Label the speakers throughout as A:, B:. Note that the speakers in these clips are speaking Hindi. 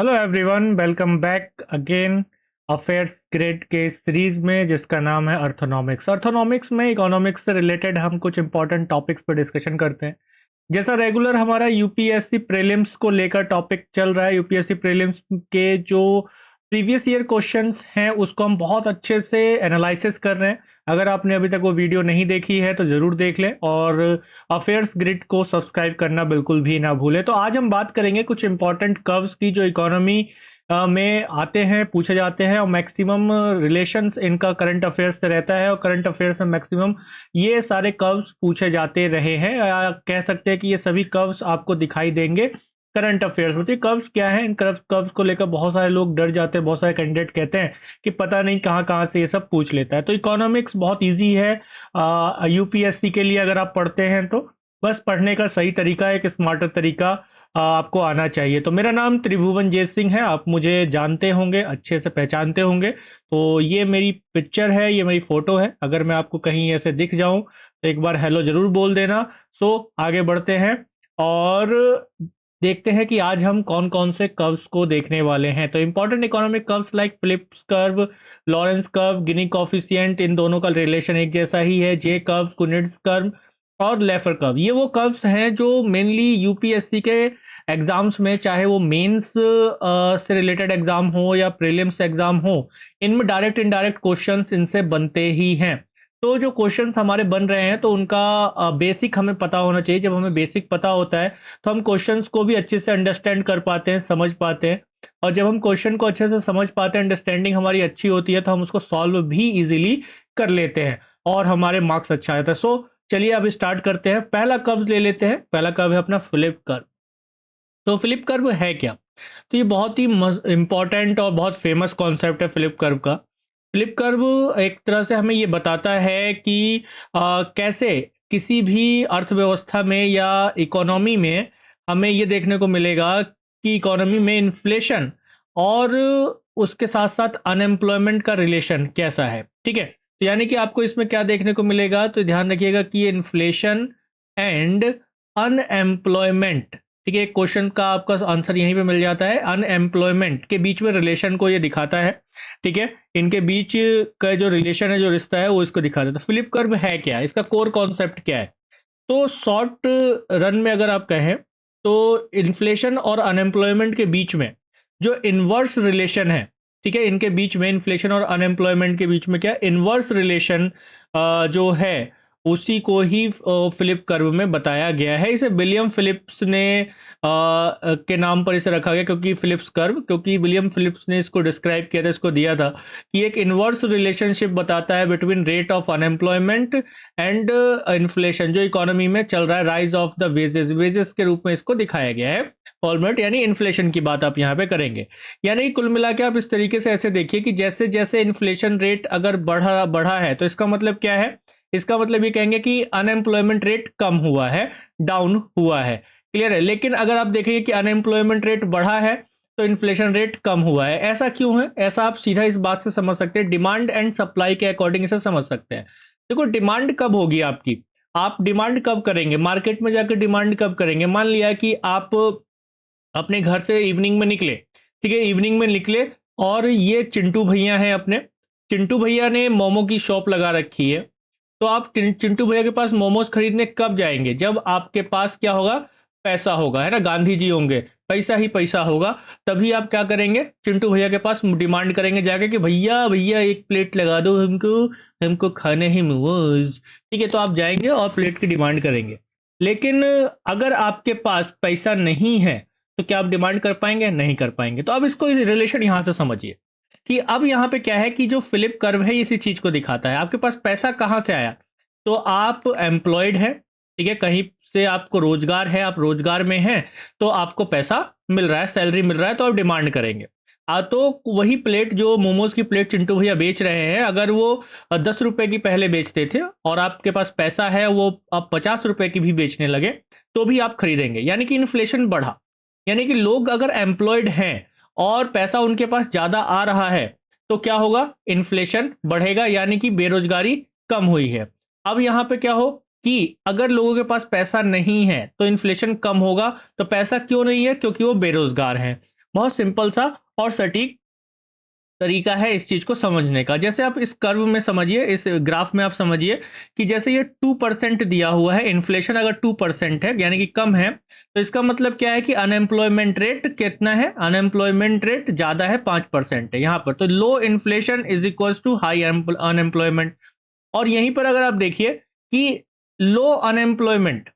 A: Hello everyone, welcome back again affairs grade के सीरीज में जिसका नाम है अर्थोनॉमिक्स। अर्थोनॉमिक्स में इकोनॉमिक्स से रिलेटेड हम कुछ इंपॉर्टेंट टॉपिक्स पर डिस्कशन करते हैं। जैसा रेगुलर हमारा यूपीएससी प्रीलिम्स को लेकर टॉपिक चल रहा है, यूपीएससी प्रीलिम्स के जो प्रीवियस ईयर क्वेश्चंस हैं उसको हम बहुत अच्छे से एनालिसिस कर रहे हैं। अगर आपने अभी तक वो वीडियो नहीं देखी है तो ज़रूर देख लें और अफेयर्स ग्रिड को सब्सक्राइब करना बिल्कुल भी ना भूलें। तो आज हम बात करेंगे कुछ इंपॉर्टेंट कर्व्स की जो इकोनॉमी में आते हैं, पूछे जाते हैं और मैक्सिमम रिलेशंस इनका करंट अफेयर्स से रहता है और करंट अफेयर्स में मैक्सिमम ये सारे कर्व्स पूछे जाते रहे हैं, या कह सकते हैं कि ये सभी कर्व्स आपको दिखाई देंगे करंट अफेयर्स में। तो ये क्या है, इन कर्व्स को लेकर बहुत सारे लोग डर जाते हैं, बहुत सारे कैंडिडेट कहते हैं कि पता नहीं कहाँ कहाँ से ये सब पूछ लेता है। तो इकोनॉमिक्स बहुत ईजी है यूपीएससी के लिए। अगर आप पढ़ते हैं तो बस पढ़ने का सही तरीका, एक स्मार्टर तरीका आपको आना चाहिए। तो मेरा नाम त्रिभुवन जय सिंह है, आप मुझे जानते होंगे, अच्छे से पहचानते होंगे। तो ये मेरी पिक्चर है, ये मेरी फोटो है। अगर मैं आपको कहीं ऐसे दिख जाऊं तो एक बार हेलो जरूर बोल देना। सो आगे बढ़ते हैं और देखते हैं कि आज हम कौन कौन से कर्व्स को देखने वाले हैं। तो important economic curves like Phillips curve, Lorenz curve, Gini coefficient, इन दोनों का रिलेशन एक जैसा ही है। जे कर्व, कुनिट्ज कर्व और लेफर कर्व, ये वो कर्व्स हैं जो मेनली यूपीएससी के एग्जाम्स में, चाहे वो मेंस से रिलेटेड एग्जाम हो या प्रीलिम्स एग्जाम हो, इनमें डायरेक्ट इनडायरेक्ट क्वेश्चंस इनसे बनते ही हैं। तो जो क्वेश्चंस हमारे बन रहे हैं तो उनका बेसिक हमें पता होना चाहिए। जब हमें बेसिक पता होता है तो हम क्वेश्चंस को भी अच्छे से अंडरस्टैंड कर पाते हैं, समझ पाते हैं। और जब हम क्वेश्चन को अच्छे से समझ पाते हैं, अंडरस्टैंडिंग हमारी अच्छी होती है, तो हम उसको सॉल्व भी इजीली कर लेते हैं और हमारे मार्क्स अच्छा आता है। सो चलिए अब स्टार्ट करते हैं। पहला कर्व ले लेते हैं। पहला कर्व है अपना फिलिप कर्व। तो फिलिप कर्व है क्या? तो ये बहुत ही इंपॉर्टेंट और बहुत फेमस कॉन्सेप्ट है फिलिप कर्व का। फिलिप कर्व एक तरह से हमें ये बताता है कि कैसे किसी भी अर्थव्यवस्था में या इकोनॉमी में हमें ये देखने को मिलेगा कि इकोनॉमी में इन्फ्लेशन और उसके साथ साथ अनएम्प्लॉयमेंट का रिलेशन कैसा है। ठीक है, तो यानी कि आपको इसमें क्या देखने को मिलेगा, तो ध्यान रखिएगा कि इन्फ्लेशन एंड अनएम्प्लॉयमेंट, ठीक है, क्वेश्चन का आपका आंसर यहीं पे मिल जाता है। अनएम्प्लॉयमेंट के बीच में रिलेशन को ये दिखाता है। ठीक है, इनके बीच का जो रिलेशन है, जो रिश्ता है, वो इसको दिखाता है। तो फिलिप कर्व है क्या, इसका कोर कॉन्सेप्ट क्या है? तो शॉर्ट रन में अगर आप कहें तो इन्फ्लेशन और अनएम्प्लॉयमेंट के बीच में जो इनवर्स रिलेशन है, ठीक है, इनके बीच में इन्फ्लेशन और अनएम्प्लॉयमेंट के बीच में क्या इनवर्स रिलेशन जो है उसी को ही फिलिप कर्व में बताया गया है। इसे विलियम फिलिप्स ने के नाम पर इसे रखा गया, क्योंकि फिलिप्स कर्व, क्योंकि विलियम फिलिप्स ने इसको डिस्क्राइब किया था, इसको दिया था कि एक इनवर्स रिलेशनशिप बताता है between rate of unemployment and inflation, जो इकोनॉमी में चल रहा है, rise of the wages, wages के रूप में इसको दिखाया गया है। फॉर्मेट यानी इन्फ्लेशन की बात आप यहाँ पे करेंगे। यानी कुल मिला के आप इस तरीके से ऐसे देखिए कि जैसे जैसे इन्फ्लेशन रेट अगर बढ़ा बढ़ा है तो इसका मतलब क्या है, इसका मतलब ये कहेंगे कि अनएम्प्लॉयमेंट रेट कम हुआ है, डाउन हुआ है। क्लियर है? लेकिन अगर आप देखेंगे कि अनएम्प्लॉयमेंट रेट बढ़ा है तो इन्फ्लेशन रेट कम हुआ है। ऐसा क्यों है? ऐसा आप सीधा इस बात से समझ सकते हैं, डिमांड एंड सप्लाई के अकॉर्डिंग इसे समझ सकते हैं। देखो, डिमांड कब होगी आपकी, आप डिमांड कब करेंगे, मार्केट में जाकर डिमांड कब करेंगे? मान लिया कि आप अपने घर से इवनिंग में निकले, ठीक है, इवनिंग में निकले और ये चिंटू भैया हैं अपने, चिंटू भैया ने मोमो की शॉप लगा रखी है। तो आप चिंटू भैया के पास मोमोज खरीदने कब जाएंगे? जब आपके पास क्या होगा, पैसा होगा, है ना, गांधी जी होंगे, पैसा ही पैसा होगा। तभी आप क्या करेंगे, चिंटू भैया के पास डिमांड करेंगे जाके कि भैया भैया एक प्लेट लगा दो हमको, हमको खाने ही मोमोज। ठीक है, तो आप जाएंगे और प्लेट की डिमांड करेंगे। लेकिन अगर आपके पास पैसा नहीं है तो क्या आप डिमांड कर पाएंगे? नहीं कर पाएंगे। तो अब इसको रिलेशन यहां से समझिए कि अब यहाँ पे क्या है कि जो फिलिप कर्व है इसी चीज को दिखाता है। आपके पास पैसा कहाँ से आया, तो आप एम्प्लॉयड है, ठीक है, कहीं से आपको रोजगार है, आप रोजगार में हैं, तो आपको पैसा मिल रहा है, सैलरी मिल रहा है, तो आप डिमांड करेंगे। तो वही प्लेट, जो मोमोज की प्लेट चिंटू भैया बेच रहे हैं, अगर वो 10 रुपए की पहले बेचते थे और आपके पास पैसा है, वो आप 50 रुपए की भी बेचने लगे, तो भी आप खरीदेंगे। यानी कि इन्फ्लेशन बढ़ा, यानी कि लोग अगर एम्प्लॉयड हैं और पैसा उनके पास ज्यादा आ रहा है तो क्या होगा, इन्फ्लेशन बढ़ेगा, यानी कि बेरोजगारी कम हुई है। अब यहां पे क्या हो कि अगर लोगों के पास पैसा नहीं है तो इन्फ्लेशन कम होगा। तो पैसा क्यों नहीं है? क्योंकि वो बेरोजगार हैं। बहुत सिंपल सा और सटीक तरीका है इस चीज को समझने का। जैसे आप इस कर्व में समझिए, इस ग्राफ में आप समझिए कि जैसे ये 2% दिया हुआ है, इन्फ्लेशन अगर 2% है यानी कि कम है, तो इसका मतलब क्या है कि अनएम्प्लॉयमेंट रेट कितना है, अनएम्प्लॉयमेंट रेट ज्यादा है, 5% है यहाँ पर। तो low inflation is equal to high unemployment. और यहीं पर अगर आप देखिए कि लो अनएम्प्लॉयमेंट,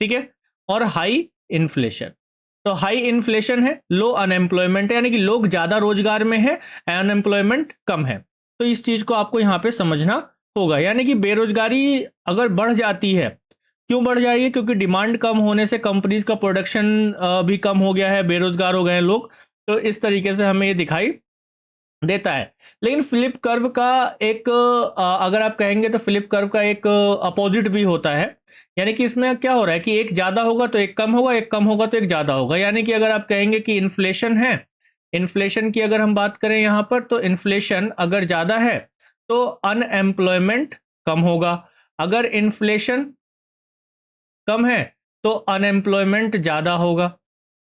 A: ठीक है, और हाई इन्फ्लेशन। तो हाई इन्फ्लेशन है, लो अनएम्प्लॉयमेंट है, यानी कि लोग ज्यादा रोजगार में है, अनएम्प्लॉयमेंट कम है। तो इस चीज को आपको यहां पे समझना होगा, यानी कि बेरोजगारी अगर बढ़ जाती है, क्यों बढ़ जा रही है, क्योंकि डिमांड कम होने से कंपनीज का प्रोडक्शन भी कम हो गया है, बेरोजगार हो गए हैं लोग। तो इस तरीके से हमें ये दिखाई देता है। लेकिन फ्लिप कर्व का एक अगर आप कहेंगे तो फ्लिप कर्व का एक अपोजिट भी होता है, यानी कि इसमें क्या हो रहा है कि एक ज्यादा होगा तो एक कम होगा, एक कम होगा तो एक ज्यादा होगा। यानी कि अगर आप कहेंगे कि इन्फ्लेशन है, इन्फ्लेशन की अगर हम बात करें यहां पर, तो इन्फ्लेशन अगर ज्यादा है तो अनएम्प्लॉयमेंट कम होगा, अगर इन्फ्लेशन कम है तो अनएम्प्लॉयमेंट ज्यादा होगा।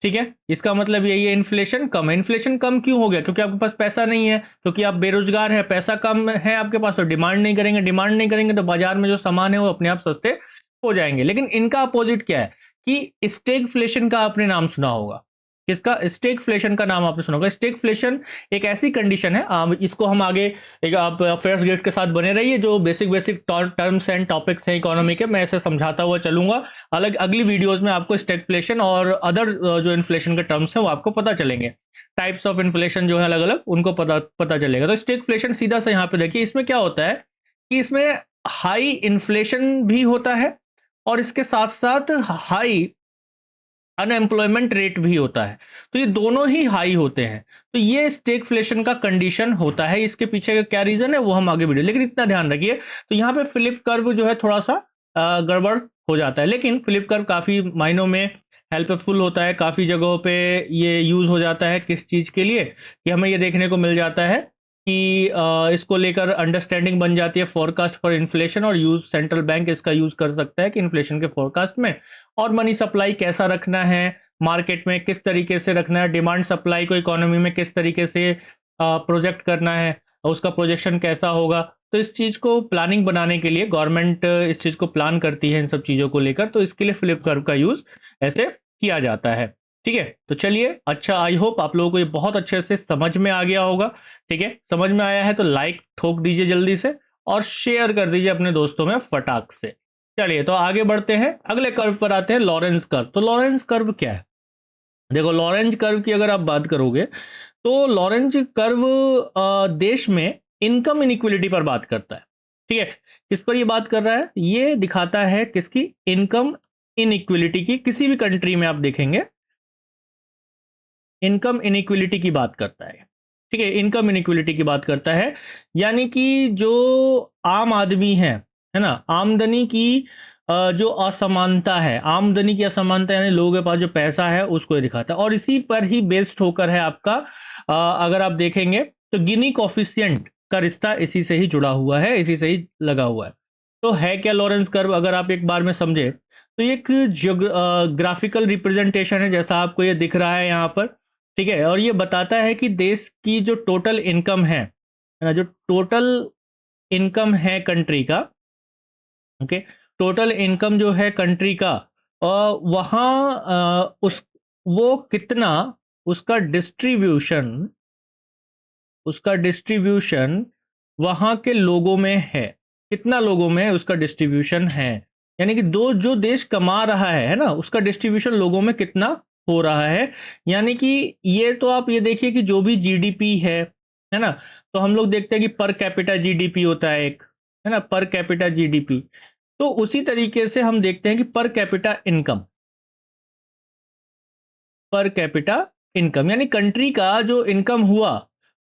A: ठीक है, इसका मतलब यही है, इन्फ्लेशन कम है। इन्फ्लेशन कम क्यों हो गया, क्योंकि आपके पास पैसा नहीं है, क्योंकि आप बेरोजगार है, पैसा कम है आपके पास, तो डिमांड नहीं करेंगे, डिमांड नहीं करेंगे तो बाजार में जो सामान है वो अपने आप सस्ते हो जाएंगे। लेकिन इनका अपोजिट क्या है कि स्टेगफ्लेशन का आपने नाम सुना होगा। किसका? स्टेगफ्लेशन का नाम आपने सुना होगा। स्टेगफ्लेशन एक ऐसी कंडीशन है, इसको हम आगे एक आप अफेयर्स गेट के साथ बने रहिए, जो basic basic terms and topics हैं इकोनॉमी के, मैं ऐसे समझाता हुआ चलूंगा। अलग अगली वीडियोस में आपको स्टैगफ्लेशन और अदर जो इन्फ्लेशन के टर्म्स हैं वो आपको पता चलेंगे, टाइप्स ऑफ इन्फ्लेशन जो है अलग अलग, उनको पता चलेगा। तो स्टैगफ्लेशन सीधा सा यहाँ पे देखिए, इसमें क्या होता है कि इसमें हाई इन्फ्लेशन भी होता है और इसके साथ साथ हाई अनएम्प्लॉयमेंट रेट भी होता है। तो ये दोनों ही हाई होते हैं, तो ये स्टेगफ्लेशन का कंडीशन होता है। इसके पीछे का क्या रीजन है वो हम आगे वीडियो, लेकिन इतना ध्यान रखिए, तो यहाँ पे फ्लिप कर्व जो है थोड़ा सा गड़बड़ हो जाता है। लेकिन फ्लिप कर्व काफी मायनों में हेल्पफुल होता है, काफी जगहों पे ये यूज हो जाता है। किस चीज के लिए? कि हमें ये देखने को मिल जाता है कि इसको लेकर अंडरस्टैंडिंग बन जाती है फोरकास्ट फॉर इन्फ्लेशन, और यूज सेंट्रल बैंक इसका यूज कर सकता है कि इन्फ्लेशन के फोरकास्ट में। और मनी सप्लाई कैसा रखना है मार्केट में, किस तरीके से रखना है, डिमांड सप्लाई को इकोनॉमी में किस तरीके से प्रोजेक्ट करना है, उसका प्रोजेक्शन कैसा होगा। तो इस चीज को प्लानिंग बनाने के लिए गवर्नमेंट इस चीज को प्लान करती है इन सब चीजों को लेकर, तो इसके लिए फ्लिप कर्व का यूज ऐसे किया जाता है। ठीक है, तो चलिए, अच्छा, आई होप आप लोगों को ये बहुत अच्छे से समझ में आ गया होगा। ठीक है, समझ में आया है तो लाइक ठोक दीजिए जल्दी से, और शेयर कर दीजिए अपने दोस्तों में फटाक से। चलिए, तो आगे बढ़ते हैं, अगले कर्व पर आते हैं, लॉरेंस कर्व। तो लॉरेंस कर्व क्या है? देखो, लॉरेंस कर्व की अगर आप बात करोगे तो लॉरेंस कर्व देश में इनकम इनइक्विलिटी पर बात करता है। ठीक है, किस पर ये बात कर रहा है? ये दिखाता है किसकी? इनकम इनइक्विलिटी की। किसी भी कंट्री में आप देखेंगे इनकम इनइक्विलिटी की बात करता है। ठीक है, इनकम इनइक्विलिटी की बात करता है, यानी कि जो आम आदमी है ना, आमदनी की जो असमानता है, आमदनी की असमानता यानी लोगों के पास जो पैसा है उसको ये दिखाता है। और इसी पर ही बेस्ड होकर है आपका अगर आप देखेंगे तो गिनी कोफिशिएंट का रिश्ता इसी से ही जुड़ा हुआ है, इसी से ही लगा हुआ है। तो है क्या लॉरेंस कर्व? अगर आप एक बार में समझे तो ये एक ग्राफिकल रिप्रेजेंटेशन है, जैसा आपको ये दिख रहा है यहाँ पर। ठीक है, और ये बताता है कि देश की जो टोटल इनकम है ना, जो टोटल इनकम है कंट्री का, ओके, टोटल इनकम जो है कंट्री का, वहाँ उस वो कितना, उसका डिस्ट्रीब्यूशन, उसका डिस्ट्रीब्यूशन वहाँ के लोगों में है, कितना लोगों में उसका डिस्ट्रीब्यूशन है। यानी कि दो जो देश कमा रहा है ना, उसका डिस्ट्रीब्यूशन लोगों में कितना हो रहा है। यानी कि ये तो आप ये देखिए कि जो भी जीडीपी है ना, तो हम लोग देखते हैं कि पर कैपिटा जीडीपी होता है एक, है ना, पर कैपिटा जीडीपी। तो उसी तरीके से हम देखते हैं कि per capita income, per capita income यानी कंट्री का जो इनकम हुआ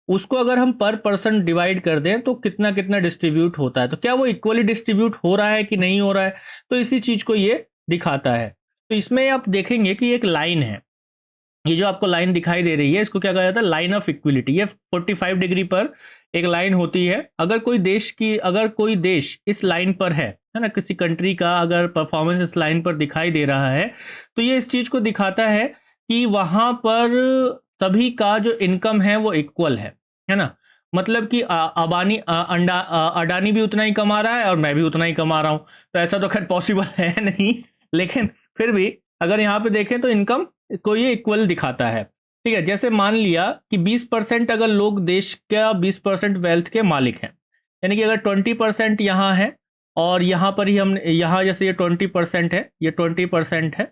A: उसको अगर हम पर पर्सन डिवाइड कर दें तो कितना कितना डिस्ट्रीब्यूट होता है, तो क्या वो इक्वली डिस्ट्रीब्यूट हो रहा है कि नहीं हो रहा है, तो इसी चीज को ये दिखाता है। तो इसमें आप देखेंगे कि एक लाइन है, ये जो आपको लाइन दिखाई दे रही है इसको क्या कहा जाता है? Line of equality. ये 45 डिग्री पर एक लाइन होती है। अगर कोई देश इस लाइन पर है ना, किसी कंट्री का अगर परफॉर्मेंस इस लाइन पर दिखाई दे रहा है, तो ये इस चीज को दिखाता है कि वहां पर सभी का जो इनकम है वो इक्वल है ना? मतलब कि अडानी भी उतना ही कमा रहा है और मैं भी उतना ही कमा रहा हूँ। तो ऐसा तो खैर पॉसिबल है नहीं, लेकिन फिर भी अगर यहाँ पे देखें तो इनकम को ये इक्वल दिखाता है। ठीक है, जैसे मान लिया कि 20% अगर लोग देश का 20% वेल्थ के मालिक हैं, यानी कि अगर 20% यहाँ है और यहाँ पर ही हम यहाँ जैसे ये 20% है, ये 20% है।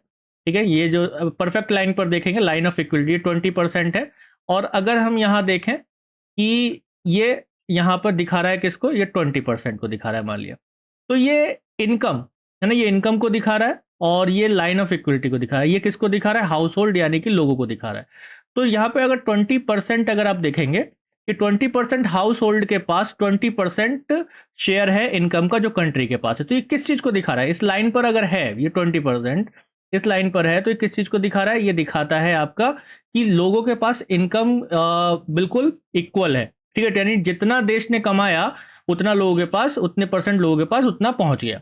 A: ठीक है, ये जो परफेक्ट लाइन पर देखेंगे, लाइन ऑफ इक्विलिटी, ये 20% है। और अगर हम यहाँ देखें कि ये यहाँ पर दिखा रहा है किसको, ये 20% को दिखा रहा है मान लिया, तो ये इनकम है ना, ये इनकम को दिखा रहा है और ये लाइन ऑफ इक्विलिटी को दिखा रहा है। ये किसको दिखा रहा है? हाउस होल्ड यानी कि लोगों को दिखा रहा है। तो यहाँ पे अगर 20% अगर आप देखेंगे कि 20% हाउस होल्ड के पास 20% शेयर है इनकम का जो कंट्री के पास है, तो ये किस चीज को दिखा रहा है? इस लाइन पर अगर है ये 20%, इस लाइन पर है, तो ये किस चीज को दिखा रहा है? ये दिखाता है आपका कि लोगों के पास इनकम बिल्कुल इक्वल है। ठीक है, यानी जितना देश ने कमाया उतना लोगों के पास, उतने परसेंट लोगों के पास उतना पहुंच गया।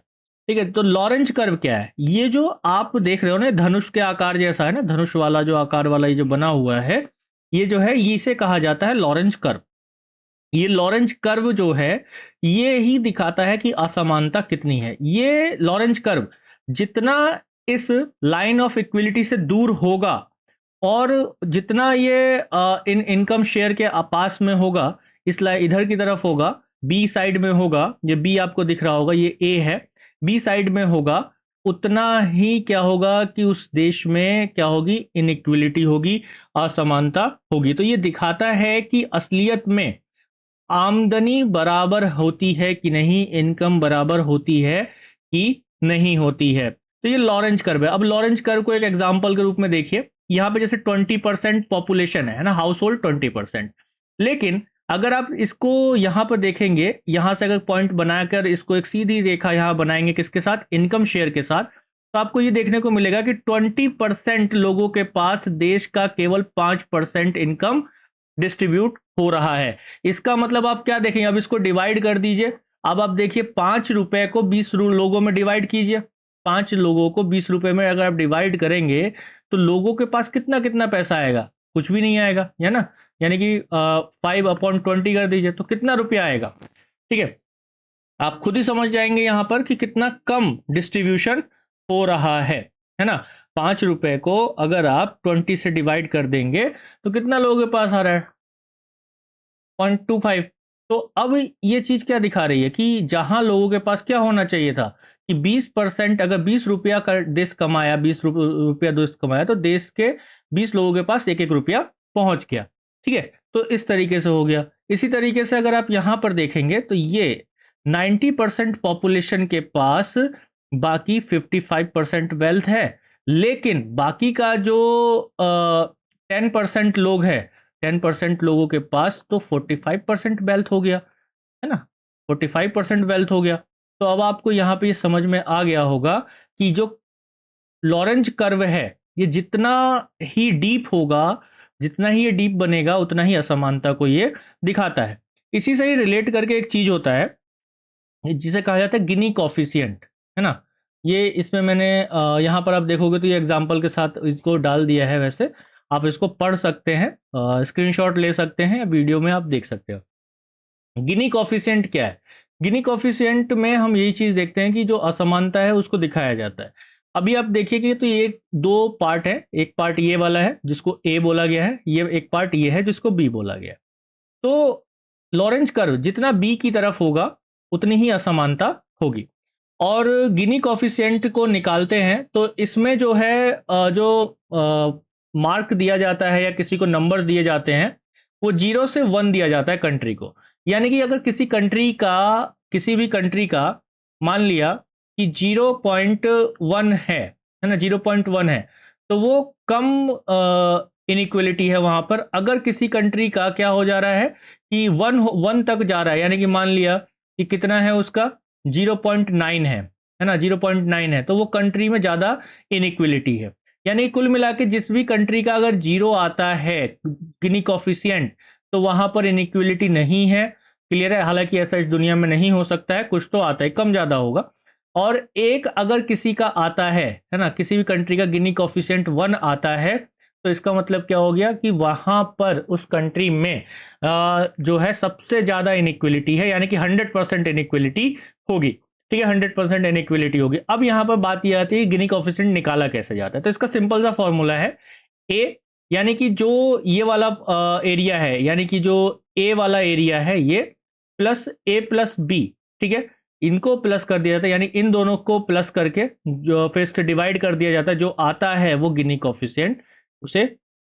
A: ठीक है, तो लॉरेंज कर्व क्या है? ये जो आप देख रहे हो ना, धनुष के आकार जैसा है ना, धनुष वाला जो आकार वाला ये जो बना हुआ है, ये जो है ये इसे कहा जाता है लॉरेंज कर्व। ये लॉरेंज कर्व जो है ये ही दिखाता है कि असमानता कितनी है। ये लॉरेंज कर्व जितना इस लाइन ऑफ इक्विलिटी से दूर होगा और जितना ये इन इनकम शेयर के पास में होगा, इसलिए इधर की तरफ होगा, बी साइड में होगा, ये बी आपको दिख रहा होगा, ये ए है, बी साइड में होगा, उतना ही क्या होगा कि उस देश में क्या होगी? इनइक्विलिटी होगी, असमानता होगी। तो ये दिखाता है कि असलियत में आमदनी बराबर होती है कि नहीं, इनकम बराबर होती है कि नहीं होती है। तो ये लॉरेंज कर्व है। अब लॉरेंज कर्व को एक एग्जांपल के रूप में देखिए, यहाँ पे जैसे 20% पॉपुलेशन है ना, हाउस होल्ड 20%, लेकिन अगर आप इसको यहाँ पर देखेंगे, यहाँ से अगर पॉइंट बनाकर इसको एक सीधी रेखा यहाँ बनाएंगे किसके साथ? इनकम शेयर के साथ, तो आपको ये देखने को मिलेगा कि 20% लोगों के पास देश का केवल 5% इनकम डिस्ट्रीब्यूट हो रहा है। इसका मतलब आप क्या देखेंगे? अब इसको डिवाइड कर दीजिए। अब आप देखिए 5 रुपए को 20 लोगों में डिवाइड कीजिए। 5 लोगों को 20 रुपए में अगर आप डिवाइड करेंगे तो लोगों के पास कितना कितना पैसा आएगा? कुछ भी नहीं आएगा, है ना? यानी कि 5/20 कर दीजिए तो कितना रुपया आएगा? ठीक है, आप खुद ही समझ जाएंगे यहाँ पर कि कितना कम डिस्ट्रीब्यूशन हो रहा है ना? 5 रुपए को अगर आप 20 से डिवाइड कर देंगे तो कितना लोगों के पास आ रहा है? 0.25। तो अब ये चीज क्या दिखा रही है कि जहां लोगों के पास क्या होना चाहिए था कि 20%, अगर 20 रुपया का देश कमाया, 20 रुपया देश कमाया, तो देश के 20 लोगों के पास 1-1 रुपया पहुंच गया। ठीक है, तो इस तरीके से हो गया। इसी तरीके से अगर आप यहां पर देखेंगे तो ये 90% पॉपुलेशन के पास बाकी 55% वेल्थ है, लेकिन बाकी का जो 10% लोग है, 10% लोगों के पास तो 45% वेल्थ हो गया, है ना? 45% वेल्थ हो गया। तो अब आपको यहाँ पे ये समझ में आ गया होगा कि जो लॉरेंज कर्व है, ये जितना ही डीप होगा, जितना ही ये डीप बनेगा, उतना ही असमानता को ये दिखाता है। इसी से ही रिलेट करके एक चीज होता है जिसे कहा जाता है गिनी कॉफिशिएंट, है ना? ये इसमें मैंने यहाँ पर आप देखोगे तो ये एग्जांपल के साथ इसको डाल दिया है। वैसे आप इसको पढ़ सकते हैं, स्क्रीनशॉट ले सकते हैं, वीडियो में आप देख सकते हो। गिनी कॉफिशिएंट क्या है? गिनी कॉफिशिएंट में हम यही चीज देखते हैं कि जो असमानता है उसको दिखाया जाता है। अभी आप देखिए कि तो ये 2 पार्ट है, एक पार्ट ये वाला है जिसको ए बोला गया है, ये एक पार्ट ये है जिसको बी बोला गया है। तो लॉरेंज कर्व जितना बी की तरफ होगा उतनी ही असमानता होगी। और गिनी कॉफिशिएंट को निकालते हैं तो इसमें जो है जो मार्क दिया जाता है या किसी को नंबर दिए जाते हैं, वो 0 से 1 दिया जाता है कंट्री को। यानी कि अगर किसी कंट्री का, किसी भी कंट्री का मान लिया कि 0.1 है ना, 0.1 है, तो वो कम इनइक्वलिटी है वहां पर। अगर किसी कंट्री का क्या हो जा रहा है कि 1 तक जा रहा है, यानी कि मान लिया कि कितना है उसका, 0.9 है ना, 0.9 है, तो वो कंट्री में ज्यादा इनइक्वलिटी है। यानी कुल मिला के जिस भी कंट्री का अगर 0 आता है गिनी कॉफिशिएंट, तो वहां पर इनइक्वलिटी नहीं है। क्लियर है? हालांकि ऐसा इस दुनिया में नहीं हो सकता है, कुछ तो आता है, कम ज्यादा होगा। और एक अगर किसी का आता है ना, किसी भी कंट्री का गिनी कॉफिशिएंट 1 आता है, तो इसका मतलब क्या हो गया कि वहां पर उस कंट्री में जो है सबसे ज्यादा इनइक्वलिटी है, यानी कि 100% इनइक्वलिटी होगी। ठीक है, 100% इनइक्वलिटी होगी। अब यहाँ पर बात यह आती है गिनी कोएफिशिएंट निकाला कैसे जाता है। तो इसका सिंपल सा फॉर्मूला है ए, यानी कि जो ये वाला एरिया है, यानी कि जो ए वाला एरिया है ये, प्लस ए प्लस बी। ठीक है, इनको प्लस कर दिया जाता है, यानी इन दोनों को प्लस करके जो फिर से डिवाइड कर दिया जाता है, जो आता है वो गिनी कोएफिशिएंट उसे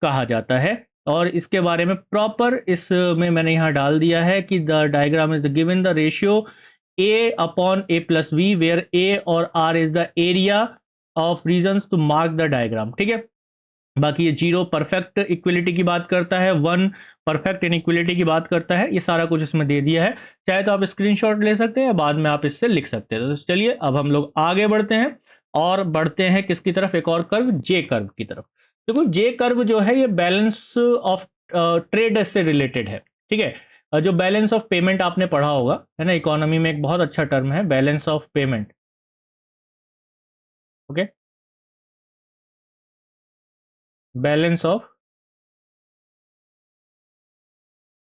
A: कहा जाता है। और इसके बारे में प्रॉपर इसमें मैंने यहाँ डाल दिया है कि the diagram is given the ratio A upon A plus B, where A और R is the area of regions to mark the diagram. ठीक है, बाकी ये 0 परफेक्ट इक्वलिटी की बात करता है, 1 परफेक्ट इनइक्वलिटी की बात करता है। ये सारा कुछ इसमें दे दिया है, चाहे तो आप स्क्रीनशॉट ले सकते हैं या बाद में आप इससे लिख सकते हैं। तो चलिए अब हम लोग आगे बढ़ते हैं और बढ़ते हैं किसकी तरफ, एक और कर्व, जे कर्व की तरफ। देखो जे कर्व जो है ये बैलेंस ऑफ ट्रेड से रिलेटेड है। ठीक है, जो बैलेंस ऑफ पेमेंट आपने पढ़ा होगा, है ना, इकोनॉमी में एक बहुत अच्छा टर्म है balance of payment. Okay, balance of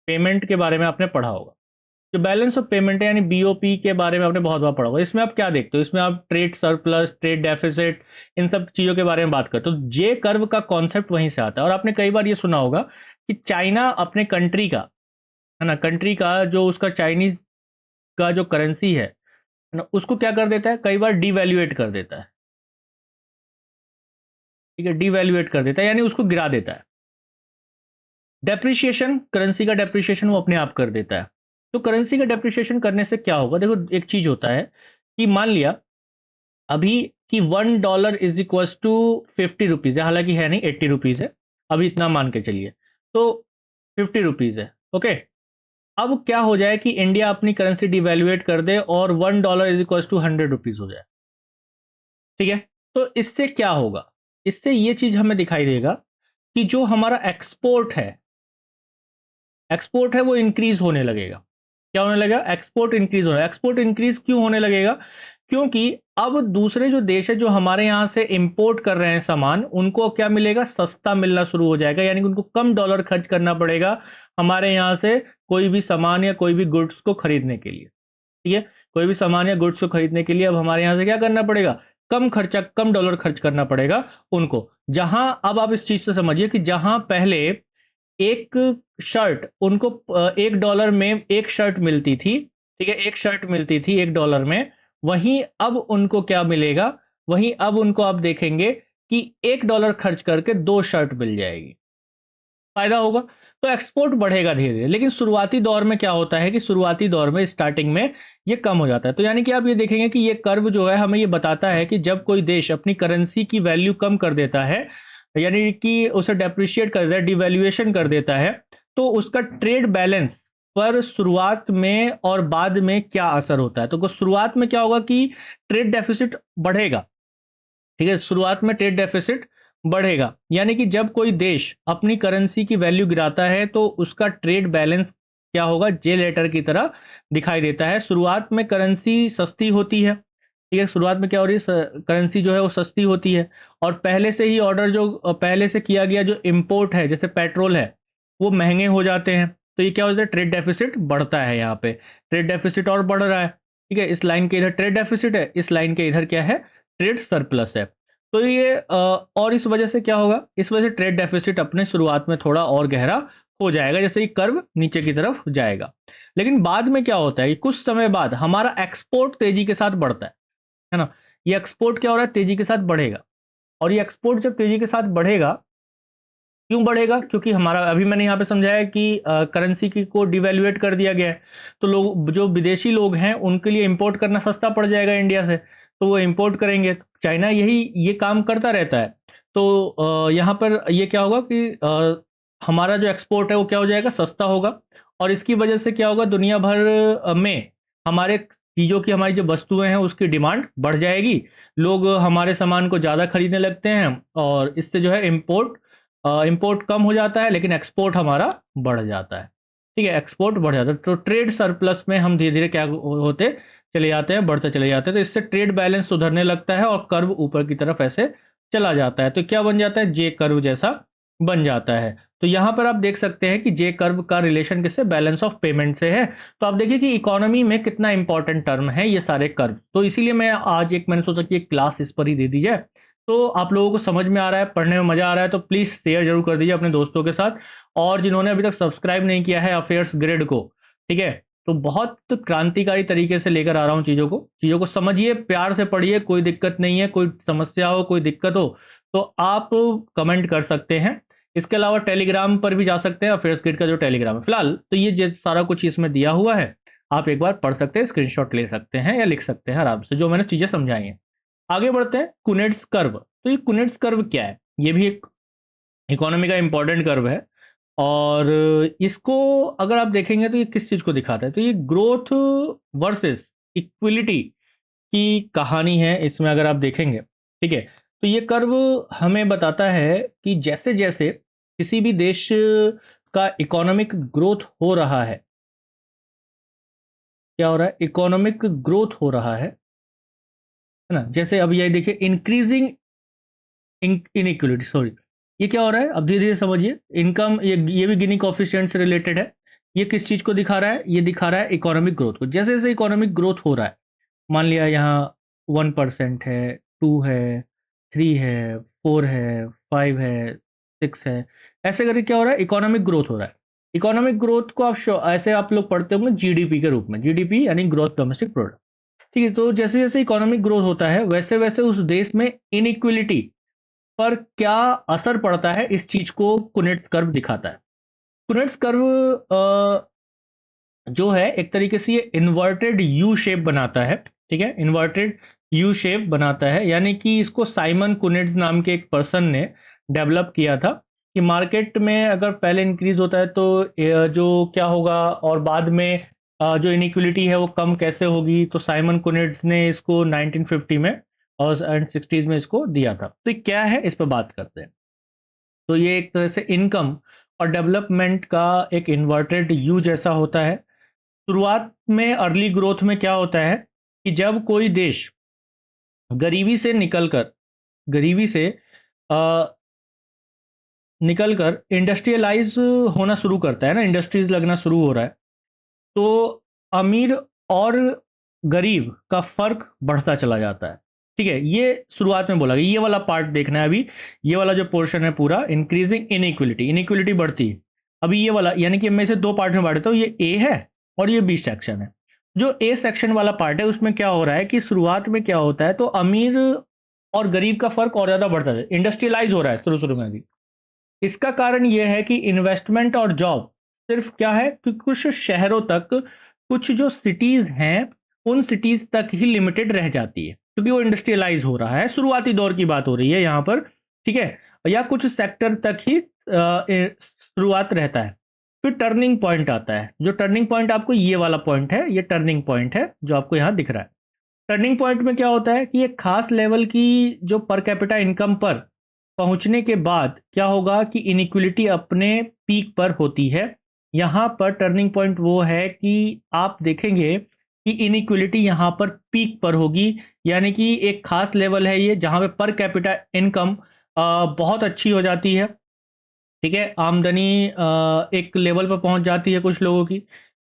A: payment के बारे में आपने पढ़ा होगा। जो बैलेंस ऑफ पेमेंट है यानी बीओपी के बारे में आपने बहुत बार पढ़ा होगा। इसमें आप क्या देखते हो, इसमें आप ट्रेड सरप्लस, ट्रेड डेफिसिट, इन सब चीज़ों के बारे में बात करते हो। तो जे कर्व का कॉन्सेप्ट वहीं से आता है। और आपने कई बार ये सुना होगा कि चाइना अपने कंट्री का, है ना, कंट्री का जो उसका चाइनीज का जो करेंसी है ना, उसको क्या कर देता है, कई बार डिवैल्यूएट कर देता है। ठीक है, डिवैल्यूएट कर देता है यानी उसको गिरा देता है। डेप्रिशिएशन, करेंसी का डेप्रिशिएशन वो अपने आप कर देता है। तो करेंसी का डेप्रिशिएशन करने से क्या होगा, देखो एक चीज होता है कि मान लिया अभी कि $1 इज इक्वल टू 50 रुपीज है, हालांकि है नहीं, 80 रुपीज है, अभी इतना मान के चलिए, तो 50 रुपीज है। ओके, अब क्या हो जाए कि इंडिया अपनी करेंसी डिवैल्यूएट कर दे और $1 इज इक्वल टू 100 रुपीज हो जाए। ठीक है, तो इससे क्या होगा, इससे ये चीज हमें दिखाई देगा कि जो हमारा एक्सपोर्ट है वो इंक्रीज होने लगेगा। क्या होने लगेगा, एक्सपोर्ट इंक्रीज होने, एक्सपोर्ट इंक्रीज क्यों होने लगेगा, क्योंकि अब दूसरे जो देश है जो हमारे यहां से इंपोर्ट कर रहे हैं सामान, उनको क्या मिलेगा, सस्ता मिलना शुरू हो जाएगा, यानी कि उनको कम डॉलर खर्च करना पड़ेगा हमारे यहां से कोई भी सामान या कोई भी गुड्स को खरीदने के लिए। ठीक है, कोई भी सामान या गुड्स को खरीदने के लिए अब हमारे यहां से क्या करना पड़ेगा, कम खर्चा, कम डॉलर खर्च करना पड़ेगा उनको। जहां अब आप इस चीज से समझिए कि जहां पहले एक शर्ट उनको $1 में एक शर्ट मिलती थी। ठीक है, एक शर्ट मिलती थी $1 में, वहीं अब उनको क्या मिलेगा, वहीं अब उनको आप देखेंगे कि $1 खर्च करके 2 शर्ट मिल जाएगी, फायदा होगा। तो एक्सपोर्ट बढ़ेगा धीरे धीरे, लेकिन शुरुआती दौर में क्या होता है कि शुरुआती दौर में स्टार्टिंग में ये कम हो जाता है। तो यानी कि आप ये देखेंगे कि ये कर्व जो है हमें ये बताता है कि जब कोई देश अपनी करेंसी की वैल्यू कम कर देता है, यानी कि उसे डेप्रिशिएट कर देता है, डिवैल्यूएशन कर देता है, तो उसका ट्रेड बैलेंस पर शुरुआत में और बाद में क्या असर होता है। तो शुरुआत में क्या होगा कि ट्रेड डेफिसिट बढ़ेगा। ठीक है, शुरुआत में ट्रेड डेफिसिट बढ़ेगा, यानी कि जब कोई देश अपनी करेंसी की वैल्यू गिराता है तो उसका ट्रेड बैलेंस क्या होगा, जे लेटर की तरह दिखाई देता है। शुरुआत में करेंसी सस्ती होती है। ठीक है, शुरुआत में क्या हो रही है, करेंसी जो है वो सस्ती होती है, और पहले से ही ऑर्डर जो पहले से किया गया जो इंपोर्ट है, जैसे पेट्रोल है, वो महंगे हो जाते हैं। तो ये क्या होता है, ट्रेड डेफिसिट बढ़ता है, यहाँ पे ट्रेड डेफिसिट और बढ़ रहा है। ठीक है, इस लाइन के इधर ट्रेड डेफिसिट है, इस लाइन के इधर क्या है, ट्रेड सरप्लस है। तो ये और इस वजह से क्या होगा, इस वजह से ट्रेड डेफिसिट अपने शुरुआत में थोड़ा और गहरा हो जाएगा, जैसे ये कर्व नीचे की तरफ जाएगा। लेकिन बाद में क्या होता है कि कुछ समय बाद हमारा एक्सपोर्ट तेजी के साथ बढ़ता है ना। ये एक्सपोर्ट क्या हो रहा है, तेजी के साथ बढ़ेगा। और ये एक्सपोर्ट जब तेजी के साथ बढ़ेगा, क्यों बढ़ेगा, क्योंकि हमारा अभी मैंने यहाँ पे समझाया कि करेंसी की को डिवैल्यूएट कर दिया गया है, तो लोग जो विदेशी लोग हैं उनके लिए इंपोर्ट करना सस्ता पड़ जाएगा इंडिया से, तो वो इंपोर्ट करेंगे। चाइना यही ये काम करता रहता है। तो यहाँ पर ये क्या होगा कि हमारा जो एक्सपोर्ट है वो क्या हो जाएगा, सस्ता होगा। और इसकी वजह से क्या होगा, दुनिया भर में हमारे चीज़ों की, हमारी जो वस्तुएं हैं उसकी डिमांड बढ़ जाएगी, लोग हमारे सामान को ज़्यादा खरीदने लगते हैं, और इससे जो है इंपोर्ट कम हो जाता है लेकिन एक्सपोर्ट हमारा बढ़ जाता है। ठीक है, एक्सपोर्ट बढ़ जाता है, तो ट्रेड सरप्लस में हम धीरे धीरे क्या होते चले जाते हैं, बढ़ते चले जाते हैं। तो इससे ट्रेड बैलेंस सुधरने लगता है और कर्व ऊपर की तरफ ऐसे चला जाता है। तो क्या बन जाता है, जे कर्व जैसा बन जाता है। तो यहाँ पर आप देख सकते हैं कि जे कर्व का रिलेशन किससे, बैलेंस ऑफ पेमेंट से है। तो आप देखिए कि इकोनॉमी में कितना इंपॉर्टेंट टर्म है ये सारे कर्व। तो इसीलिए मैं आज मैंने सोचा कि एक क्लास इस पर ही दे दी जाए। तो आप लोगों को समझ में आ रहा है, पढ़ने में मजा आ रहा है, तो प्लीज शेयर जरूर कर दीजिए अपने दोस्तों के साथ। और जिन्होंने अभी तक सब्सक्राइब नहीं किया है अफेयर्स ग्रिड को, ठीक है, तो बहुत क्रांतिकारी तरीके से लेकर आ रहा हूँ चीजों को समझिए, प्यार से पढ़िए, कोई दिक्कत नहीं है, कोई समस्या हो, कोई दिक्कत हो तो आप कमेंट कर सकते हैं। इसके अलावा टेलीग्राम पर भी जा सकते हैं, अफेयर्स ग्रिड का जो टेलीग्राम है। फिलहाल तो ये सारा कुछ इसमें दिया हुआ है, आप एक बार पढ़ सकते हैं, स्क्रीनशॉट ले सकते हैं या लिख सकते हैं आराम से, जो मैंने चीजें समझाई हैं। आगे बढ़ते हैं, कुनेट्स कर्व। तो ये कुनेट्स कर्व क्या है, ये भी एक इकोनॉमी का इंपॉर्टेंट कर्व है। और इसको अगर आप देखेंगे तो ये किस चीज को दिखाता है, तो ये ग्रोथ वर्सेस इक्विलिटी की कहानी है इसमें, अगर आप देखेंगे, ठीक है। तो ये कर्व हमें बताता है कि जैसे जैसे किसी भी देश का इकोनॉमिक ग्रोथ हो रहा है, क्या हो रहा है, इकोनॉमिक ग्रोथ हो रहा है ना। जैसे अब ये देखिए, इंक्रीजिंग इनइक्वलिटी, सॉरी, ये क्या हो रहा है, अब धीरे धीरे समझिए। इनकम, ये भी गिनी कोफिशिएंट से रिलेटेड है। ये किस चीज को दिखा रहा है, ये दिखा रहा है इकोनॉमिक ग्रोथ को। जैसे जैसे इकोनॉमिक ग्रोथ हो रहा है, मान लिया यहाँ 1% है, 2 है, 3 है, 4 है, 5 है, 6 है, ऐसे करके क्या हो रहा है, इकोनॉमिक ग्रोथ हो रहा है। इकोनॉमिक ग्रोथ को आप ऐसे आप लोग पढ़ते होंगे जीडीपी के रूप में, जीडीपी यानी ग्रोथ डोमेस्टिक प्रोडक्ट, ठीक है। तो जैसे जैसे इकोनॉमिक ग्रोथ होता है वैसे वैसे उस देश में इनइक्विलिटी पर क्या असर पड़ता है, इस चीज को कुनेट्स कर्व दिखाता है। कुनेट्स कर्व जो है एक तरीके से ये इन्वर्टेड यू शेप बनाता है, ठीक है, इन्वर्टेड यू शेप बनाता है। यानी कि इसको साइमन कुनेट्स नाम के एक पर्सन ने डेवलप किया था कि मार्केट में अगर पहले इंक्रीज होता है तो जो क्या होगा, और बाद में जो इनइक्वलिटी है वो कम कैसे होगी। तो साइमन कुनेट्स ने इसको 1950 में और 60s में इसको दिया था। तो ये क्या है, इस पर बात करते हैं। तो ये एक तरह से इनकम और डेवलपमेंट का एक इन्वर्टेड यू जैसा होता है। शुरुआत में अर्ली ग्रोथ में क्या होता है कि जब कोई देश गरीबी से निकलकर, गरीबी से निकलकर इंडस्ट्रियलाइज होना शुरू करता है ना, इंडस्ट्रीज लगना शुरू हो रहा है, तो अमीर और गरीब का फर्क बढ़ता चला जाता है, ठीक है। ये शुरुआत में बोला गया, ये वाला पार्ट देखना है अभी, ये वाला जो पोर्शन है पूरा, इंक्रीजिंग इनइक्विलिटी, इनइक्विलिटी बढ़ती है। अभी ये वाला, यानी कि मैं इसे दो पार्ट में बांट देता हूँ, ये ए है और ये बी सेक्शन है। जो ए सेक्शन वाला पार्ट है उसमें क्या हो रहा है कि शुरुआत में क्या होता है, तो अमीर और गरीब का फर्क और ज्यादा बढ़ता है, इंडस्ट्रियलाइज हो रहा है शुरू शुरू में अभी। इसका कारण यह है कि इन्वेस्टमेंट और जॉब सिर्फ क्या है कि कुछ शहरों तक, कुछ जो सिटीज हैं उन सिटीज तक ही लिमिटेड रह जाती है, क्योंकि वो इंडस्ट्रियलाइज हो रहा है, शुरुआती दौर की बात हो रही है यहाँ पर, ठीक है। या कुछ सेक्टर तक ही शुरुआत रहता है। फिर टर्निंग पॉइंट आता है, जो टर्निंग पॉइंट आपको ये वाला पॉइंट है, ये टर्निंग पॉइंट है जो आपको यहाँ दिख रहा है। टर्निंग पॉइंट में क्या होता है कि एक खास लेवल की जो पर कैपिटा इनकम पर पहुंचने के बाद क्या होगा कि इनइक्विलिटी अपने पीक पर होती है। यहाँ पर टर्निंग पॉइंट वो है कि आप देखेंगे कि इनइक्विलिटी यहाँ पर पीक पर होगी, यानी कि एक खास लेवल है ये जहाँ पे पर कैपिटा इनकम बहुत अच्छी हो जाती है, ठीक है, आमदनी एक लेवल पर पहुंच जाती है कुछ लोगों की।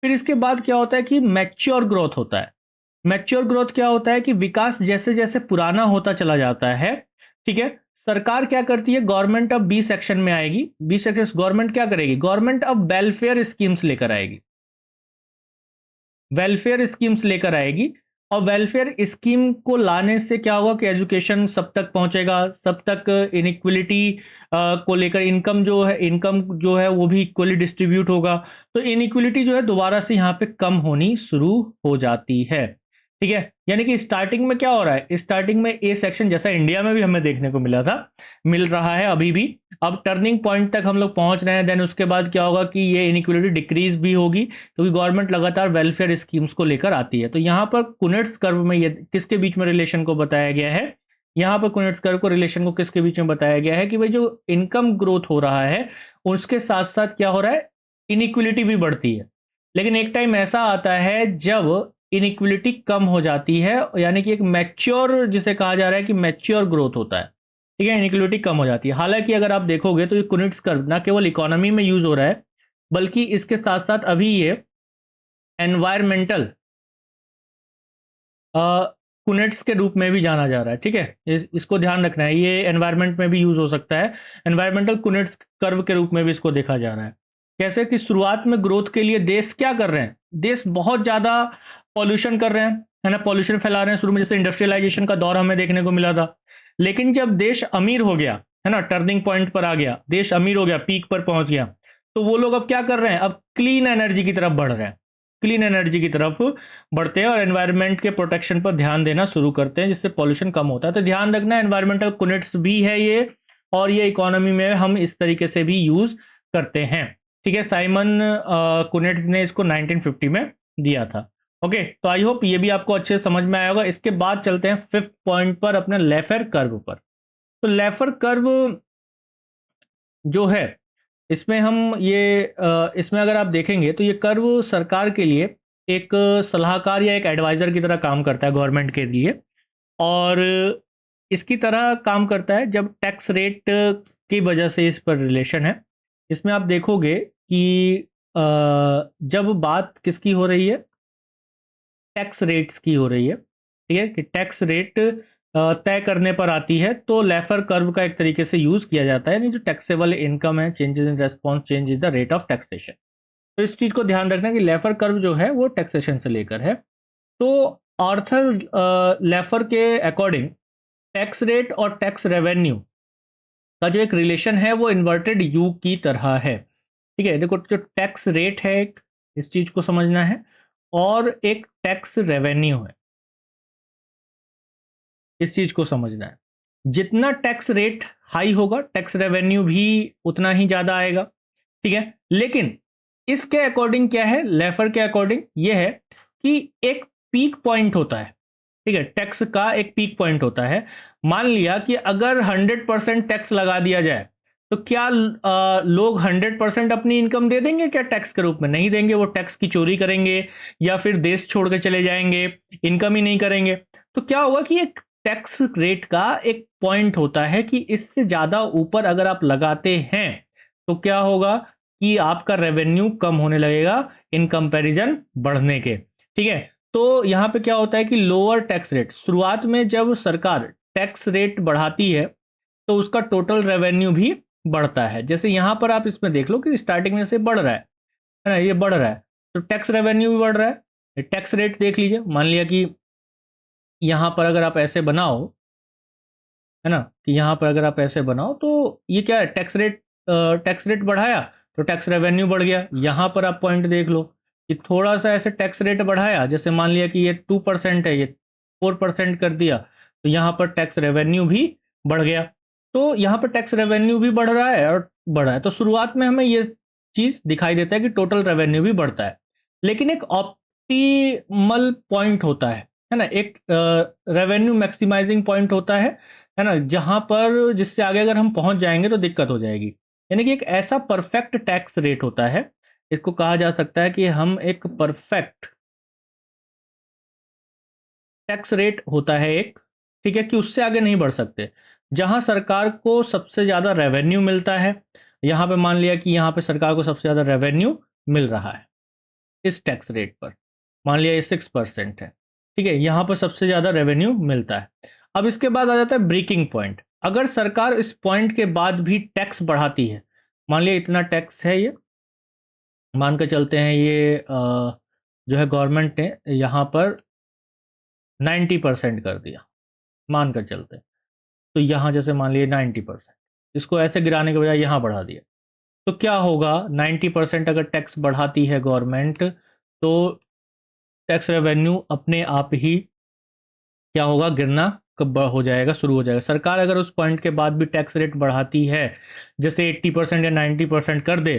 A: फिर इसके बाद क्या होता है कि मैच्योर ग्रोथ होता है। मैच्योर ग्रोथ क्या होता है कि विकास जैसे जैसे पुराना होता चला जाता है, ठीक है, सरकार क्या करती है, गवर्नमेंट अब बी सेक्शन में आएगी। बी सेक्शन गवर्नमेंट क्या करेगी, गवर्नमेंट अब वेलफेयर स्कीम्स लेकर आएगी, वेलफेयर स्कीम्स लेकर आएगी। और वेलफेयर स्कीम को लाने से क्या होगा कि एजुकेशन सब तक पहुंचेगा, सब तक इनइक्वलिटी को लेकर इनकम जो है वो भी इक्वली डिस्ट्रीब्यूट होगा। तो इनइक्वलिटी जो है दोबारा से यहाँ पे कम होनी शुरू हो जाती है, ठीक है। यानी कि स्टार्टिंग में क्या हो रहा है, स्टार्टिंग में ए सेक्शन जैसा इंडिया में भी हमें देखने को मिला था, मिल रहा है अभी भी। अब टर्निंग पॉइंट तक हम लोग पहुंच रहे हैं, देन उसके बाद क्या होगा कि ये इनइक्वलिटी डिक्रीज भी होगी, क्योंकि गवर्नमेंट लगातार वेलफेयर स्कीम्स को लेकर आती है। तो यहाँ पर कुनेट्स कर्व में ये किसके बीच में रिलेशन को बताया गया है, यहाँ पर कुनेट्स कर्व को रिलेशन को किसके बीच में बताया गया है कि भाई जो इनकम ग्रोथ हो रहा है उसके साथ साथ क्या हो रहा है, इनइक्वलिटी भी बढ़ती है। लेकिन एक टाइम ऐसा आता है जब इनइक्वलिटी कम हो जाती है, यानी कि एक मैच्योर, जिसे कहा जा रहा है कि मैच्योर ग्रोथ होता है, ठीक है, इनइक्वालिटी कम हो जाती है। हालांकि अगर आप देखोगे तो ये कुनिट्स कर्व ना केवल इकोनॉमी में यूज हो रहा है, बल्कि इसके साथ साथ अभी ये एनवायरमेंटल कुनेट्स के रूप में भी जाना जा रहा है। ठीक है, इसको ध्यान रखना है, ये एनवायरनमेंट में भी यूज हो सकता है। एनवायरमेंटल कुनेट्स कर्व के रूप में भी इसको देखा जा रहा है। कैसे कि शुरुआत में ग्रोथ के लिए देश क्या कर रहे हैं, देश बहुत ज्यादा पॉल्यूशन कर रहे हैं, है ना, पॉल्यूशन फैला रहे हैं शुरू में, जैसे इंडस्ट्रियलाइजेशन का दौर हमें देखने को मिला था। लेकिन जब देश अमीर हो गया, है ना, टर्निंग पॉइंट पर आ गया, देश अमीर हो गया, पीक पर पहुंच गया, तो वो लोग अब क्या कर रहे हैं, अब क्लीन एनर्जी की तरफ बढ़ रहे हैं, क्लीन एनर्जी की तरफ बढ़ते हैं और एनवायरनमेंट के प्रोटेक्शन पर ध्यान देना शुरू करते हैं, जिससे पॉल्यूशन कम होता है। तो ध्यान रखना, एनवायरमेंटल कुनेट्स भी है ये, और ये इकोनॉमी में हम इस तरीके से भी यूज करते हैं। ठीक है, साइमन कुनेट ने इसको 1950 में दिया था। ओके, तो आई होप ये भी आपको अच्छे से समझ में आया होगा। इसके बाद चलते हैं फिफ्थ पॉइंट पर, अपने लेफर कर्व पर। तो लेफर कर्व जो है, इसमें हम इसमें अगर आप देखेंगे तो ये कर्व सरकार के लिए एक सलाहकार या एक एडवाइजर की तरह काम करता है गवर्नमेंट के लिए, और इसकी तरह काम करता है जब टैक्स रेट की वजह से इस पर रिलेशन है। इसमें आप देखोगे कि जब बात किसकी हो रही है, टैक्स रेट्स की हो रही है, ठीक है, कि टैक्स रेट तय करने पर आती है, तो लेफर कर्व का एक तरीके से यूज किया जाता है, यानी जो टैक्सेबल इनकम है, changes in response change in the rate of taxation. तो इस चीज को ध्यान रखना कि लेफर कर्व जो है वो टैक्सेशन से लेकर है। तो आर्थर लेफर के अकॉर्डिंग टैक्स रेट और टैक्स रेवेन्यू का जो एक रिलेशन है वो इन्वर्टेड यू की तरह है। ठीक है, देखो, जो टैक्स रेट है एक, इस चीज को समझना है, और एक टैक्स रेवेन्यू है, इस चीज को समझना है। जितना टैक्स रेट हाई होगा, टैक्स रेवेन्यू भी उतना ही ज्यादा आएगा। ठीक है, लेकिन इसके अकॉर्डिंग क्या है, लेफर के अकॉर्डिंग ये है कि एक पीक पॉइंट होता है। ठीक है, टैक्स का एक पीक पॉइंट होता है। मान लिया कि अगर 100% टैक्स लगा दिया जाए, तो क्या लोग 100% अपनी इनकम दे देंगे क्या टैक्स के रूप में? नहीं देंगे, वो टैक्स की चोरी करेंगे या फिर देश छोड़ के चले जाएंगे, इनकम ही नहीं करेंगे। तो क्या होगा कि एक टैक्स रेट का एक पॉइंट होता है कि इससे ज्यादा ऊपर अगर आप लगाते हैं तो क्या होगा कि आपका रेवेन्यू कम होने लगेगा इन कंपैरिजन बढ़ने के। ठीक है, तो यहां पे क्या होता है कि लोअर टैक्स रेट, शुरुआत में जब सरकार टैक्स रेट बढ़ाती है तो उसका टोटल रेवेन्यू भी बढ़ता है। जैसे यहां पर आप इसमें देख लो कि स्टार्टिंग में से बढ़ रहा है ना, ये बढ़ रहा है, तो टैक्स रेवेन्यू भी बढ़ रहा है। टैक्स रेट देख लीजिए, मान लिया कि यहां पर अगर आप ऐसे बनाओ, है ना, कि यहाँ पर अगर आप ऐसे बनाओ तो ये क्या है, टैक्स रेट बढ़ाया तो टैक्स रेवेन्यू बढ़ गया। यहाँ पर आप पॉइंट देख लो कि थोड़ा सा ऐसे टैक्स रेट बढ़ाया, जैसे मान लिया कि ये 2% है, ये 4% कर दिया, तो यहाँ पर टैक्स रेवेन्यू भी बढ़ गया। तो यहाँ पर टैक्स रेवेन्यू भी बढ़ रहा है और बढ़ा है, तो शुरुआत में हमें ये चीज दिखाई देता है कि टोटल रेवेन्यू भी बढ़ता है। लेकिन एक ऑप्टिमल पॉइंट होता है ना, एक रेवेन्यू मैक्सिमाइजिंग पॉइंट होता है ना, जहां पर जिससे आगे अगर हम पहुंच जाएंगे तो दिक्कत हो जाएगी। यानी कि एक ऐसा परफेक्ट टैक्स रेट होता है, इसको कहा जा सकता है कि हम एक परफेक्ट टैक्स रेट होता है एक, ठीक है, कि उससे आगे नहीं बढ़ सकते। जहां सरकार को सबसे ज्यादा रेवेन्यू मिलता है, यहां पे मान लिया कि यहां पे सरकार को सबसे ज्यादा रेवेन्यू मिल रहा है इस टैक्स रेट पर, मान लिया ये 6% है। ठीक है, यहां पर सबसे ज्यादा रेवेन्यू मिलता है। अब इसके बाद आ जाता है ब्रेकिंग पॉइंट। अगर सरकार इस पॉइंट के बाद भी टैक्स बढ़ाती है, मान लिया इतना टैक्स है, ये मान कर चलते हैं, ये जो है गवर्नमेंट ने यहाँ पर 90% कर दिया, मान कर चलते हैं, तो यहाँ जैसे मान लिए 90%, इसको ऐसे गिराने के बजाय यहाँ बढ़ा दिया, तो क्या होगा, 90% अगर टैक्स बढ़ाती है गवर्नमेंट, तो टैक्स रेवेन्यू अपने आप ही क्या होगा, गिरना कब हो जाएगा, शुरू हो जाएगा। सरकार अगर उस पॉइंट के बाद भी टैक्स रेट बढ़ाती है, जैसे 80% या 90% कर दे,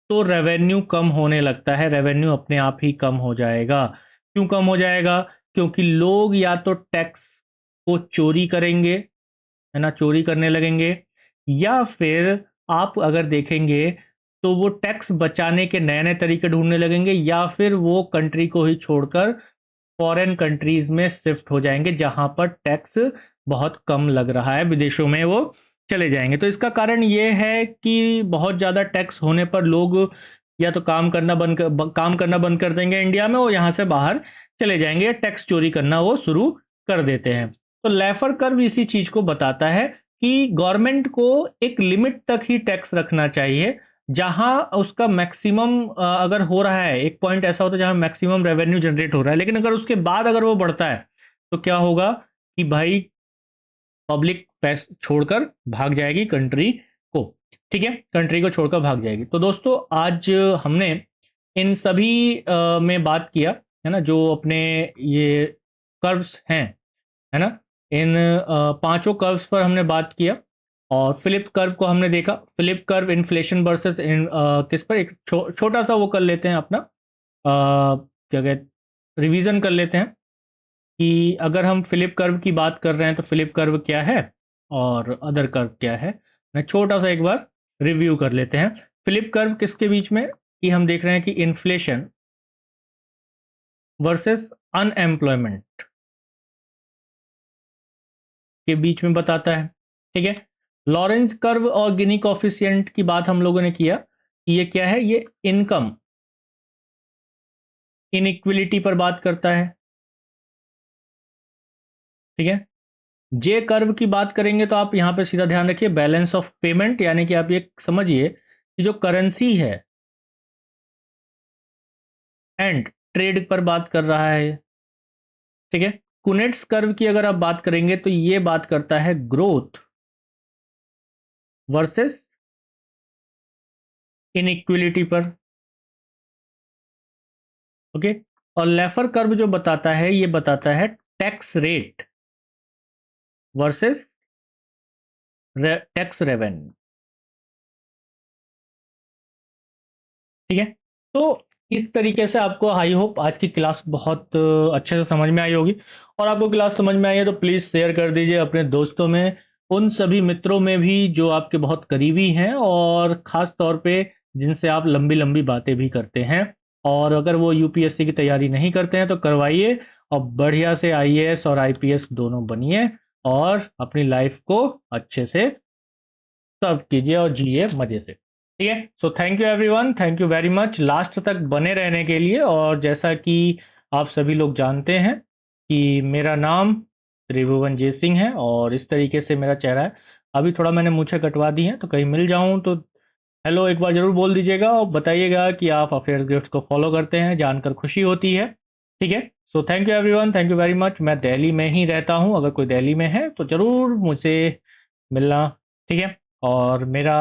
A: तो रेवेन्यू कम होने लगता है, रेवेन्यू अपने आप ही कम हो जाएगा। क्यों कम हो जाएगा? क्योंकि लोग या तो टैक्स को चोरी करेंगे, है ना, चोरी करने लगेंगे, या फिर आप अगर देखेंगे तो वो टैक्स बचाने के नए नए तरीके ढूंढने लगेंगे, या फिर वो कंट्री को ही छोड़कर फॉरेन कंट्रीज में शिफ्ट हो जाएंगे जहां पर टैक्स बहुत कम लग रहा है, विदेशों में वो चले जाएंगे। तो इसका कारण ये है कि बहुत ज़्यादा टैक्स होने पर लोग या तो काम करना बंद कर देंगे इंडिया में, और यहाँ से बाहर चले जाएंगे, या टैक्स चोरी करना वो शुरू कर देते हैं। तो लैफर कर्व इसी चीज़ को बताता है कि गवर्नमेंट को एक लिमिट तक ही टैक्स रखना चाहिए, जहां उसका मैक्सिमम अगर हो रहा है, एक पॉइंट ऐसा होता है जहां मैक्सिमम रेवेन्यू जनरेट हो रहा है, लेकिन अगर उसके बाद अगर वो बढ़ता है तो क्या होगा कि भाई पब्लिक पैसे छोड़कर भाग जाएगी कंट्री को। ठीक है, कंट्री को छोड़कर भाग जाएगी। तो दोस्तों आज हमने इन सभी में बात किया है ना, जो अपने ये कर्व्स हैं, है ना, इन पांचों कर्व्स पर हमने बात किया, और फिलिप कर्व को हमने देखा। फिलिप कर्व इन्फ्लेशन वर्सेस किस पर, एक छोटा सा वो कर लेते हैं अपना, क्या कहते, रिवीजन कर लेते हैं कि अगर हम फिलिप कर्व की बात कर रहे हैं तो फिलिप कर्व क्या है और अदर कर्व क्या है। मैं छोटा सा एक बार रिव्यू कर लेते हैं। फिलिप कर्व किसके बीच में, कि हम देख रहे हैं कि इन्फ्लेशन वर्सेस अनएम्प्लॉयमेंट के बीच में बताता है। ठीक है, लॉरेंस कर्व और गिनी कोफिशिएंट की बात हम लोगों ने किया कि ये क्या है, ये इनकम इनइक्विलिटी पर बात करता है। ठीक है, जे कर्व की बात करेंगे तो आप यहां पे सीधा ध्यान रखिए बैलेंस ऑफ पेमेंट, यानी कि आप ये समझिए कि जो करेंसी है एंड ट्रेड पर बात कर रहा है। ठीक है, कुनेट्स कर्व की अगर आप बात करेंगे तो ये बात करता है ग्रोथ वर्सेस इनइक्विलिटी पर। ओके, और लेफर कर्व जो बताता है ये बताता है tax rate versus tax revenue. ठीक है, तो इस तरीके से आपको आई होप आज की क्लास बहुत अच्छे से समझ में आई होगी, और आपको क्लास समझ में आई है तो प्लीज़ शेयर कर दीजिए अपने दोस्तों में, उन सभी मित्रों में भी जो आपके बहुत करीबी हैं, और ख़ास तौर पे जिनसे आप लंबी लंबी बातें भी करते हैं। और अगर वो यूपीएससी की तैयारी नहीं करते हैं तो करवाइए, और बढ़िया से आईएएस और आईपीएस दोनों बनिए, और अपनी लाइफ को अच्छे से सर्व कीजिए और जिए मजे से। ठीक है, so thank you everyone, thank you very much last तक बने रहने के लिए। और जैसा कि आप सभी लोग जानते हैं कि मेरा नाम त्रिभुवन जय सिंह है, और इस तरीके से मेरा चेहरा है। अभी थोड़ा मैंने मूछें कटवा दी हैं, तो कहीं मिल जाऊं तो हेलो एक बार जरूर बोल दीजिएगा, और बताइएगा कि आप अफेयर्स गिफ्ट्स को फॉलो करते हैं, जानकर खुशी होती है। ठीक है, so thank you everyone, thank you very much. मैं दिल्ली में ही रहता हूं, अगर कोई दिल्ली में है तो ज़रूर मुझसे मिलना। ठीक है, और मेरा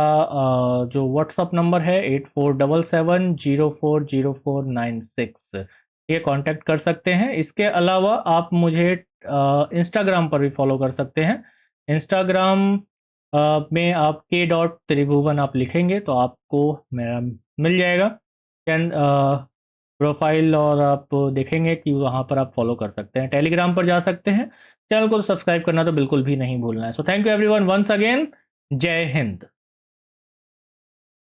A: जो व्हाट्सअप नंबर है 8477040496, ये कांटेक्ट कर सकते हैं। इसके अलावा आप मुझे इंस्टाग्राम पर भी फॉलो कर सकते हैं। इंस्टाग्राम में आप k.त्रिभुवन आप लिखेंगे तो आपको मेरा मिल जाएगा प्रोफाइल, और आप देखेंगे कि वहाँ पर आप फॉलो कर सकते हैं। टेलीग्राम पर जा सकते हैं। चैनल को सब्सक्राइब करना तो बिल्कुल भी नहीं भूलना है। So thank you everyone once again, जय हिंद।